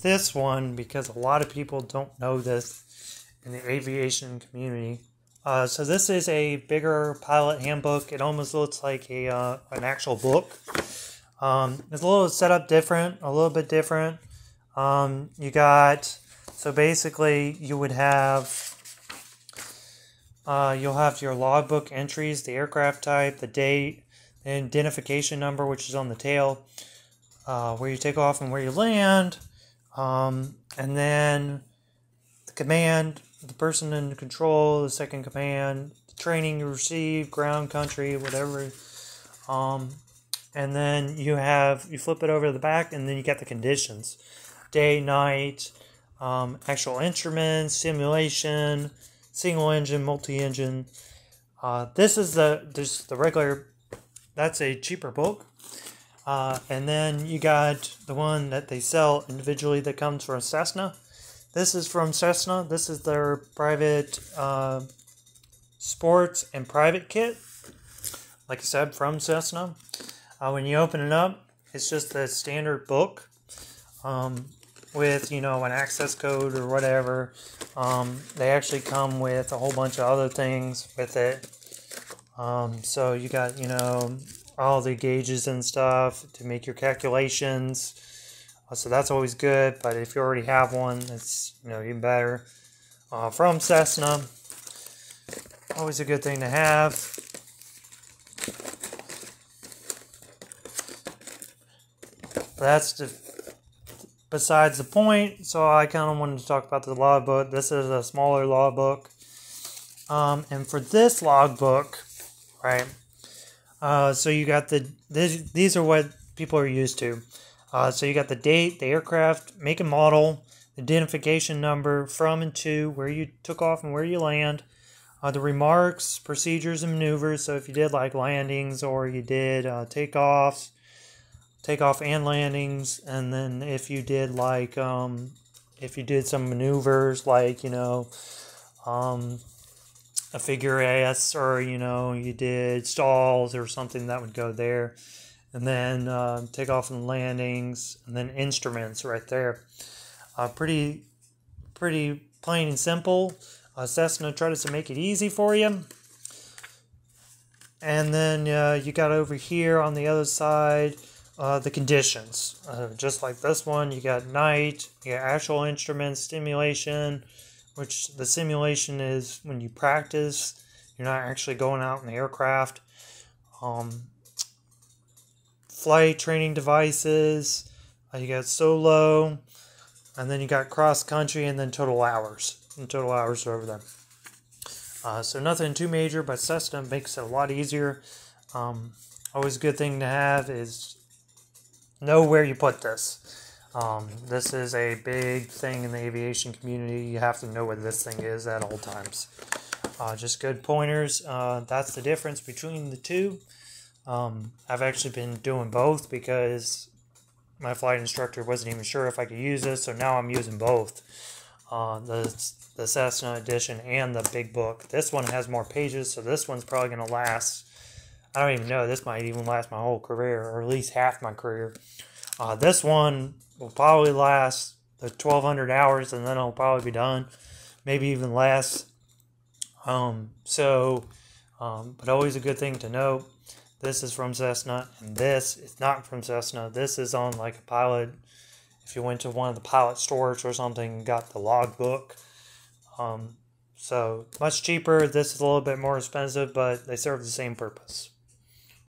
this one because a lot of people don't know this in the aviation community. So this is a bigger pilot handbook. It almost looks like an actual book. It's a little set up different, a little bit different. So basically you would have, you'll have your logbook entries, the aircraft type, the date, the identification number, which is on the tail, where you take off and where you land, and then the command, the person in control, the second command, the training you receive, ground, country, whatever. And then you flip it over to the back, and then you get the conditions. Day, night, actual instruments, simulation, single engine, multi-engine. This is the regular, that's a cheaper book. And then you got the one that they sell individually that comes from Cessna. This is from Cessna. This is their private sports and private kit. Like I said, from Cessna. When you open it up, it's just a standard book with, an access code or whatever. They actually come with a whole bunch of other things with it. So you got, all the gauges and stuff to make your calculations. So that's always good, but if you already have one, it's, even better. From Cessna, always a good thing to have. That's besides the point, so I kind of wanted to talk about the logbook. This is a smaller logbook. And for this logbook, right, so you got these are what people are used to. So you got the date, the aircraft, make and model, identification number, from and to, where you took off and where you land, the remarks, procedures, and maneuvers. So if you did like landings or you did takeoff and landings, and then if you did like if you did some maneuvers like a figure S, or you did stalls or something, that would go there. And then takeoff and landings, and then instruments right there. Pretty plain and simple. Cessna tries to make it easy for you. And then you got over here on the other side the conditions. Just like this one, you got night, you got actual instruments, simulation, which the simulation is when you practice. You're not actually going out in the aircraft. Flight training devices, you got solo, and then you got cross country, and then total hours. And total hours are over there. So nothing too major, but Cessna makes it a lot easier. Always a good thing to have is know where you put this. This is a big thing in the aviation community. You have to know where this thing is at all times. Just good pointers. That's the difference between the two. I've actually been doing both because my flight instructor wasn't even sure if I could use this, so now I'm using both. The Cessna edition and the big book. This one has more pages, so this one's probably going to last, I don't even know, this might even last my whole career, or at least half my career. This one will probably last the 1,200 hours, and then it'll probably be done. Maybe even less. But always a good thing to know. This is from Cessna, and this is not from Cessna. This is on like a pilot. If you went to one of the pilot stores or something and got the logbook. So much cheaper. This is a little bit more expensive, but they serve the same purpose.